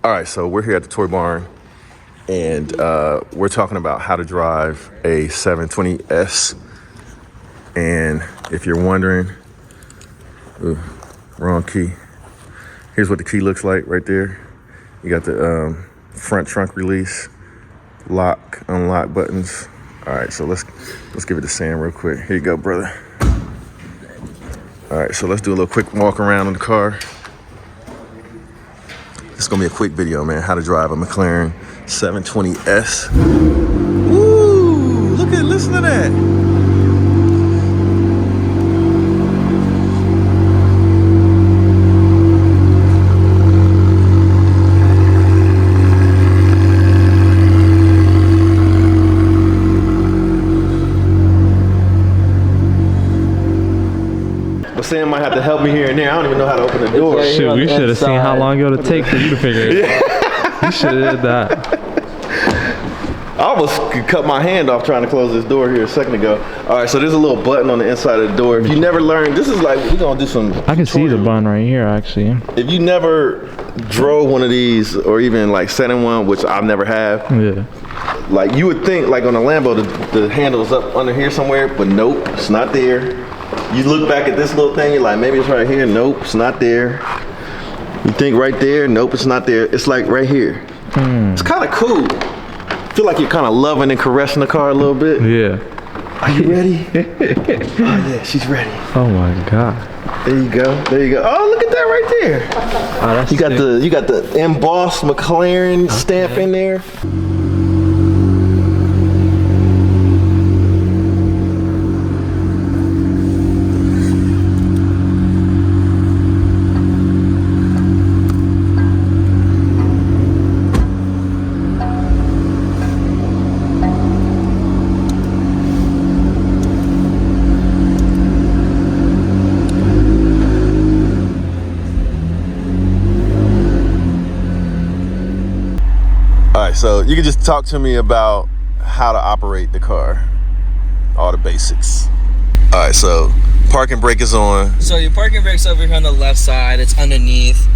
All right, so we're here at the toy barn, and we're talking about how to drive a 720S. And if you're wondering, wrong key. Here's what the key looks like right there. You got the front trunk release, lock, unlock buttons. All right, so let's give it to Sam real quick. Here you go, brother. All right, so let's do a little quick walk around in the car. It's gonna be a quick video, man. How to drive a McLaren 720S. Ooh, listen to that. But Sam might have to help me here and there. I don't even know how to open the door. Shoot, we should have seen how long it would take for you to figure it out. You should have did that. I almost cut my hand off trying to close this door here a second ago. All right, so there's a little button on the inside of the door. If you never learned, this is like, we're gonna do some I can see the button right here, actually. If you never drove one of these or even like sat in one, which I've never have, Yeah. like you would think like on a Lambo, the handle's up under here somewhere, but nope, it's not there. You look back at this little thing, you're like, maybe it's right here. Nope, it's not there. You think right there, nope, it's not there. It's like right here. It's kind of cool. I feel like you're kind of loving and caressing the car a little bit. Yeah. Are you ready? Oh yeah, she's ready. Oh my God. There you go. There you go. Oh, look at that right there. Oh, that's you got the embossed McLaren stamp in there. All right, so you can just talk to me about how to operate the car, all the basics. All right, so parking brake is on. So your parking brake's over here on the left side. It's underneath.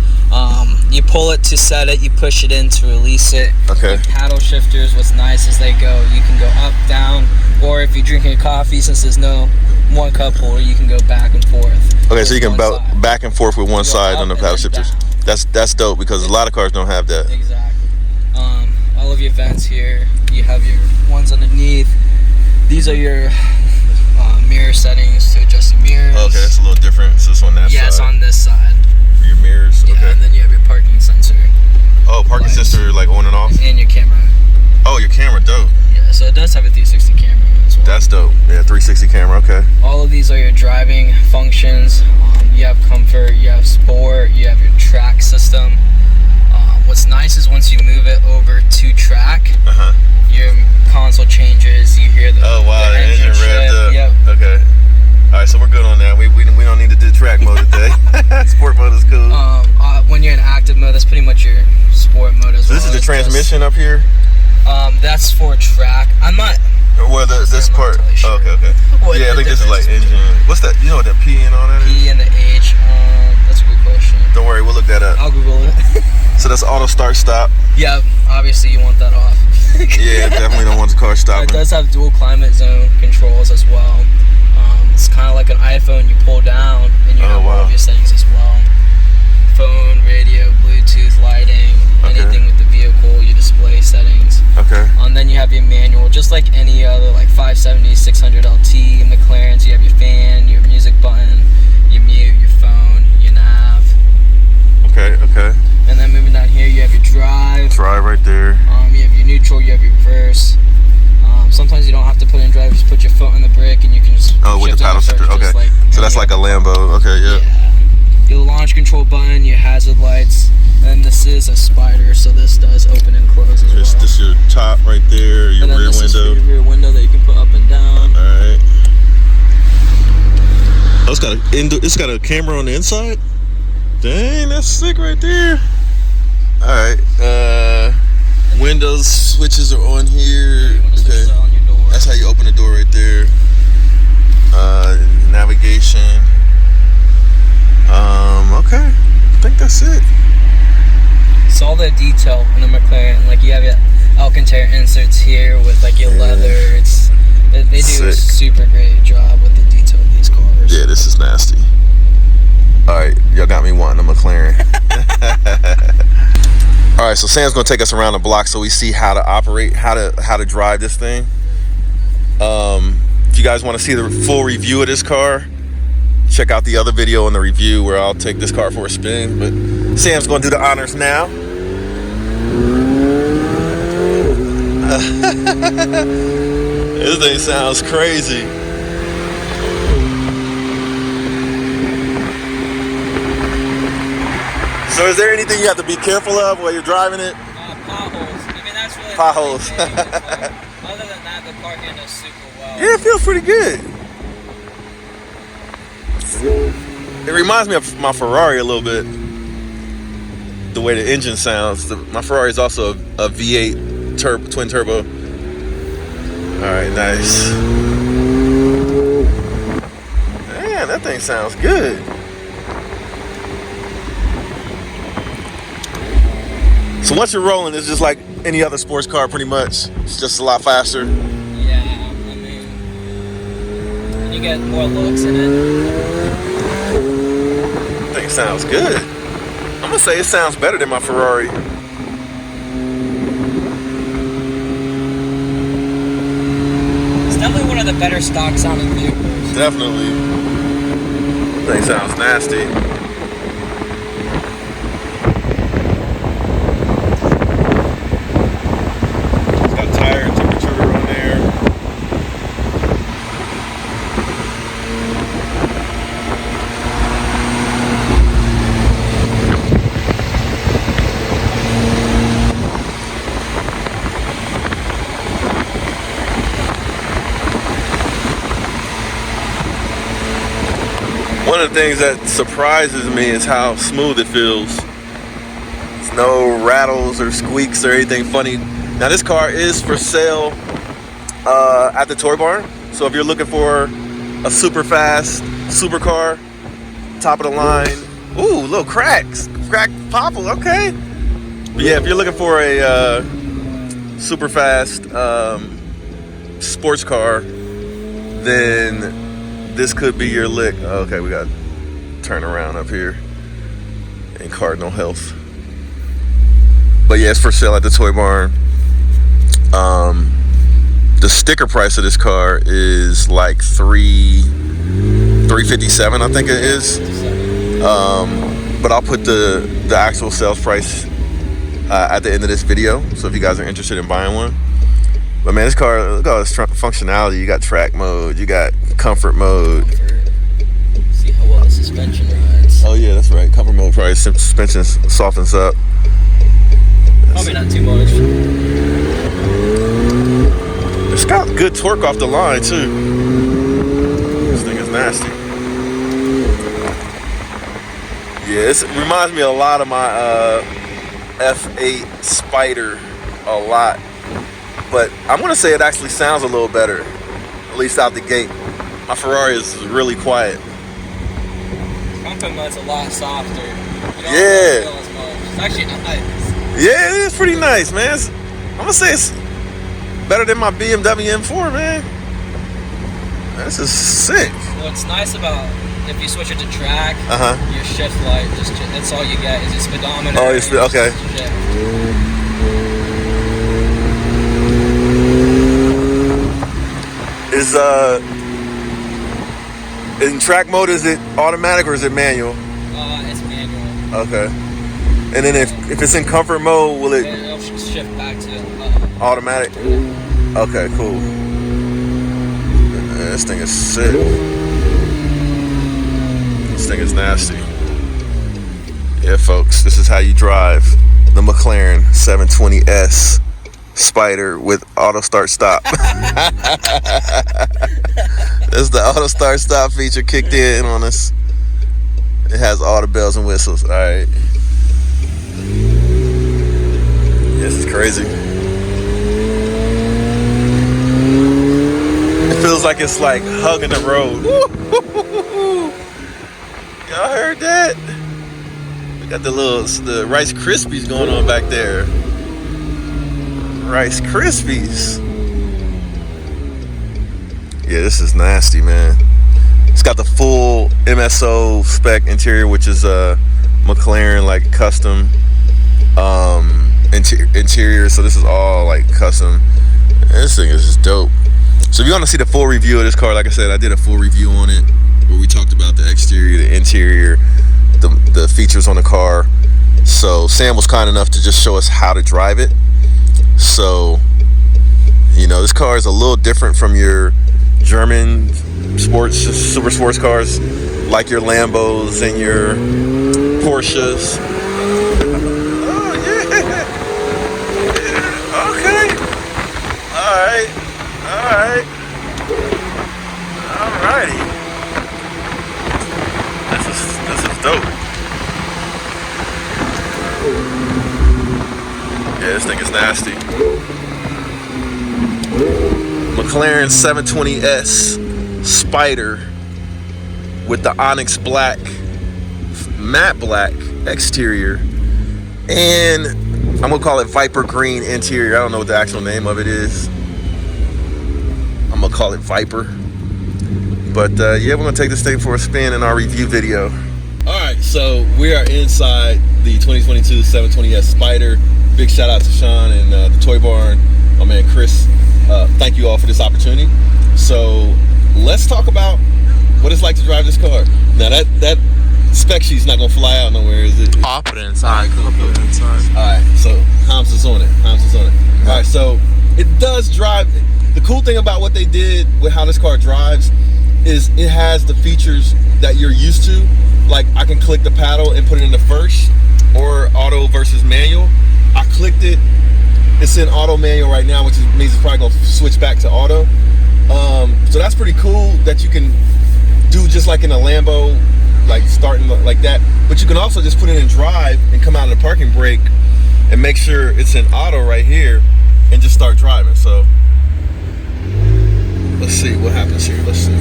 You pull it to set it. You push it in to release it. Okay. Your paddle shifters, what's nice is they go. You can go up, down, or if you're drinking coffee, since there's no one cup holder, you can go back and forth. Okay, so you can back and forth with one side on the paddle shifters. That's dope because a lot of cars don't have that. Exactly. All of your vents here. You have your ones underneath. These are your mirror settings to adjust the mirrors. Okay, that's a little different. So it's on that side. Yeah, it's on this side. For your mirrors. Yeah, okay. and then you have your parking sensor. Oh, parking sensor like on and off. And your camera. Oh, your camera, dope. Yeah, so it does have a 360 camera as well. That's dope. Yeah, 360 camera. Okay. All of these are your driving functions. You have comfort, you have sport, you have your track system. What's nice is once you move it over to track, your console changes. You hear the the engine revved up. Yep. Okay. All right, so we're good on that. We don't need to do track mode today. Sport mode is cool. When you're in active mode, that's pretty much your sport mode as well. This is the transmission up here. That's for track. I'm not. Well, this part. Totally sure. Okay. Yeah, I think this is like engine. What's that? You know what that P and all that is? P and the H. That's a good question. Don't worry, we'll look that up. I'll Google it. So that's auto start stop. Yeah, obviously you want that off. Yeah, definitely don't want the car stopping. It does have dual climate zone controls as well. It's kind of like an iPhone. You pull down and you have all of your settings as well. Phone, radio, Bluetooth, lighting, anything with the vehicle, your display settings. Okay. And then you have your manual, just like any other like 570, 600 LT, McLarens. You have your fan, your music button, your mute, your phone, your nav. Okay. And then moving down here, you have your drive. Drive right there. You have your neutral, you have your reverse. Sometimes you don't have to put in drive, just put your foot on the brake and you can just with the paddle shifter. Okay. Like, so that's like a Lambo. Okay, yeah. Your launch control button, your hazard lights, and this is a spider, so this does open and close as well. This your top right there, your rear this window. Is your rear window that you can put up and down. All right. Oh, it's got a camera on the inside. Dang, that's sick right there. All right. Windows switches are on here. Okay. That's how you open the door right there. Navigation. Okay. I think that's it. all the detail in the McLaren. Like you have your Alcantara inserts here with like your leather. They do a super great job with the detail of these cars. Yeah, this is nasty. All right, y'all got me wanting a McLaren. All right, so Sam's gonna take us around the block so we see how to operate, how to drive this thing. If you guys want to see the full review of this car, check out the other video in the review where I'll take this car for a spin. But Sam's gonna do the honors now. This thing sounds crazy. So is there anything you have to be careful of while you're driving it? Potholes. I mean, that's really potholes. Other than that, the car handles super well. Yeah, it feels pretty good. It reminds me of my Ferrari a little bit. The way the engine sounds. My Ferrari is also a V8 twin turbo. All right, nice. Man, that thing sounds good. So once you're rolling, it's just like any other sports car pretty much. It's just a lot faster. Yeah, I mean, you get more looks in it. I think it sounds good. I'm gonna say it sounds better than my Ferrari. It's definitely one of the better stock sounding vehicles. Definitely. I think it sounds nasty. One of the things that surprises me is how smooth it feels. There's no rattles or squeaks or anything funny. Now this car is for sale at the toy barn. So if you're looking for a super fast supercar, top of the line, ooh, little cracks, crack popple, okay. But yeah, if you're looking for a super fast sports car, then this could be your lick. Okay, we got to turn around up here in Cardinal Health. But yeah, it's for sale at the toy barn. The sticker price of this car is like $357, I think it is. But I'll put the actual sales price at the end of this video. So if you guys are interested in buying one. But man, this car, look at all this functionality. You got track mode, you got comfort mode. See how well the suspension rides. Oh yeah, that's right. Comfort mode probably suspension softens up. Probably not too much. It's got good torque off the line too. This thing is nasty. Yeah, it reminds me a lot of my F8 Spider a lot. But I'm gonna say it actually sounds a little better, at least out the gate. My Ferrari is really quiet. Comfort mode's a lot softer. You don't Yeah. feel as much. It's actually nice. Yeah, it is pretty nice, man. I'm gonna say it's better than my BMW M4, man. This is sick. What's nice about if you switch it to track, Uh-huh. your shift light, that's all you get is your speedometer. Oh, and okay. shift. Is in track mode, is it automatic or is it manual? It's manual. Okay. And then if it's in comfort mode, will it It'll shift back to automatic? Okay, cool. Man, this thing is sick. This thing is nasty. Yeah, folks, this is how you drive the McLaren 720S Spider with auto start stop. That's the auto start stop feature kicked in on us. It has all the bells and whistles. All right. This is crazy. It feels like it's like hugging the road. Y'all heard that? We got the Rice Krispies going on back there. Rice Krispies. Yeah, this is nasty, man. It's got the full MSO spec interior, which is a McLaren like custom interior. So this is all like custom. And this thing is just dope. So if you want to see the full review of this car, like I said, I did a full review on it where we talked about the exterior, the interior, the features on the car. So Sam was kind enough to just show us how to drive it. So, you know, this car is a little different from your German super sports cars, like your Lambos and your Porsches. Oh yeah. Okay. Alrighty. This is dope. Yeah, this thing is nasty. McLaren 720S Spider with the Onyx black, matte black exterior, and I'm gonna call it Viper green interior. I don't know what the actual name of it is. I'm gonna call it Viper. But yeah, we're gonna take this thing for a spin in our review video. All right, so we are inside the 2022 720S Spider. Big shout out to Sean and the Toy Barn, my man Chris. Thank you all for this opportunity. So let's talk about what it's like to drive this car. Now that spec sheet's not gonna fly out nowhere, is it? Pop it inside. All right, so Hams is on it. All right, so it does drive. The cool thing about what they did with how this car drives is it has the features that you're used to. Like I can click the paddle and put it into first or auto versus manual. I clicked it. It's in auto manual right now, which means it's probably gonna switch back to auto. So that's pretty cool that you can do just like in a Lambo, like starting like that. But you can also just put it in drive and come out of the parking brake and make sure it's in auto right here and just start driving. So let's see what happens here. Let's see.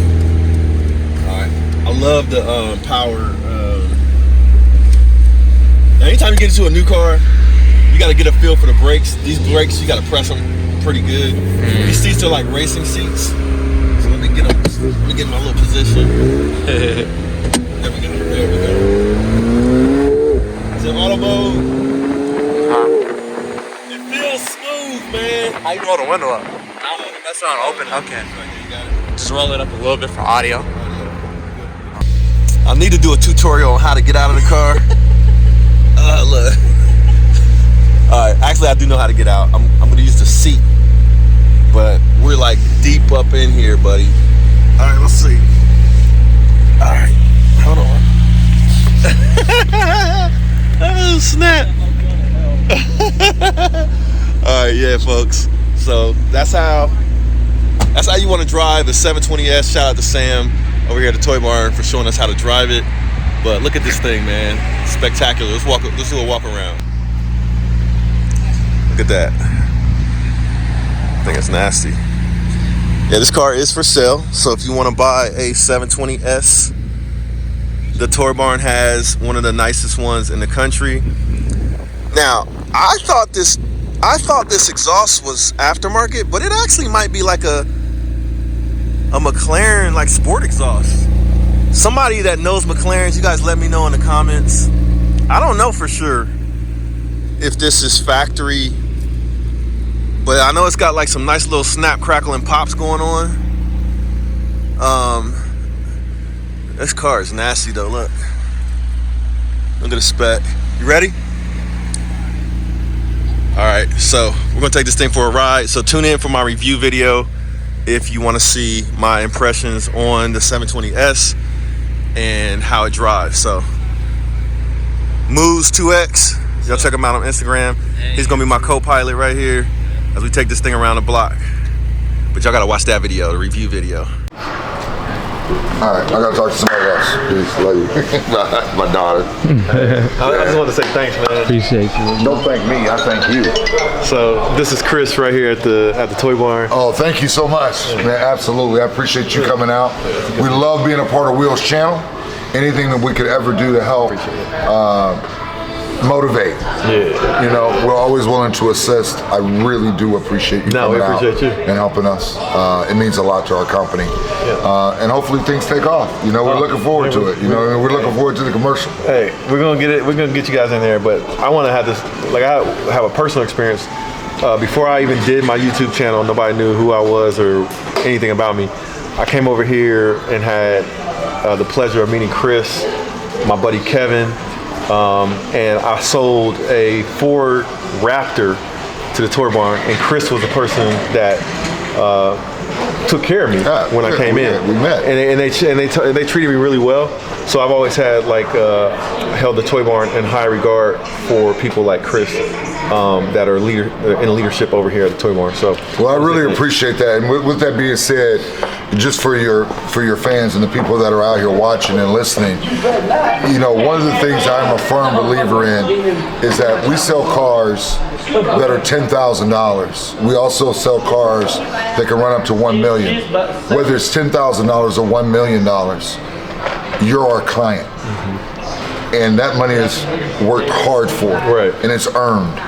All right. I love the power. Now anytime you get into a new car, you got to get a feel for the brakes. These brakes, you got to press them pretty good. These seats are like racing seats. So let me get them. Let me get in my little position. There we go. It's in auto mode. It feels smooth, man. How you roll the window up? That's not open. Okay. Just roll it up a little bit for audio. I need to do a tutorial on how to get out of the car. Look. Alright, actually I do know how to get out. I'm gonna use the seat. But we're like deep up in here, buddy. Alright, let's see. Alright, hold on. Oh snap. Alright, yeah folks. So that's how you want to drive the 720S. Shout out to Sam over here at the Toy Barn for showing us how to drive it. But look at this thing, man. Spectacular. Let's do a walk around. Look at that. I think it's nasty. Yeah, this car is for sale. So if you want to buy a 720S, the Toy Barn has one of the nicest ones in the country. Now, I thought this exhaust was aftermarket, but it actually might be like a McLaren like sport exhaust. Somebody that knows McLarens, you guys let me know in the comments. I don't know for sure if this is factory, but I know it's got like some nice little snap, crackle, and pops going on. This car is nasty though, look. Look at the spec. You ready? All right, so we're gonna take this thing for a ride. So tune in for my review video if you wanna see my impressions on the 720S and how it drives. So Moose 2X, y'all check him out on Instagram. He's gonna be my co-pilot right here as we take this thing around the block. But y'all gotta watch that video, the review video. All right, I gotta talk to somebody else. Peace, love you. My daughter. I just want to say thanks, man. Appreciate you. Don't thank me, I thank you. So this is Chris right here at the Toy Barn. Oh, thank you so much, man. Absolutely, I appreciate you coming out. We love being a part of Wheels Channel. Anything that we could ever do to help motivate. Yeah. You know, we're always willing to assist. I really do appreciate you coming out and helping us. It means a lot to our company. Yeah. And hopefully things take off. You know, we're looking forward to it. You know, we're looking forward to the commercial. Hey, we're gonna get it. We're gonna get you guys in there, but I want to have this. Like, I have a personal experience. Before I even did my YouTube channel, nobody knew who I was or anything about me. I came over here and had the pleasure of meeting Chris, my buddy Kevin, and I sold a Ford Raptor to the toy barn, and Chris was the person that took care of me when I came in. We met, and they treated me really well. So I've always had held the toy barn in high regard for people like Chris that are in leadership over here at the toy barn. So well, I really appreciate that. And with that being said, just for your fans and the people that are out here watching and listening, you know, one of the things I'm a firm believer in is that we sell cars that are $10,000. We also sell cars that can run up to $1 million. Whether it's $10,000 or $1 million, you're our client. And that money is worked hard for, and it's earned.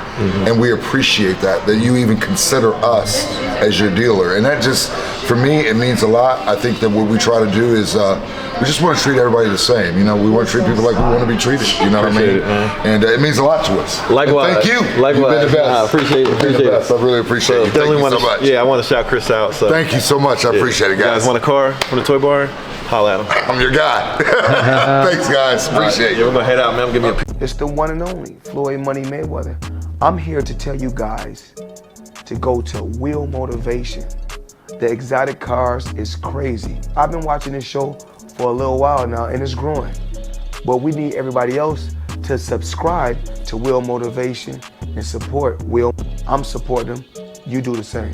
And we appreciate that you even consider us as your dealer. And that just, for me, it means a lot. I think that what we try to do is we just want to treat everybody the same. You know, we want to treat people like we want to be treated. You know what I mean? And it means a lot to us. Likewise. And thank you. Likewise. You've been the best. I appreciate it. I really appreciate you. Thank you so much. Yeah, I want to shout Chris out. So thank you so much. I appreciate it, guys. You guys want a car from the toy barn? Holla at him. I'm your guy. Thanks, guys. Appreciate you. Yeah, we're going to head out, man. Give me a It's the one and only Floyd Money Mayweather. I'm here to tell you guys to go to Wheel Motivation. The exotic cars is crazy. I've been watching this show for a little while now and it's growing. But we need everybody else to subscribe to Wheel Motivation and support Wheel. I'm supporting them. You do the same.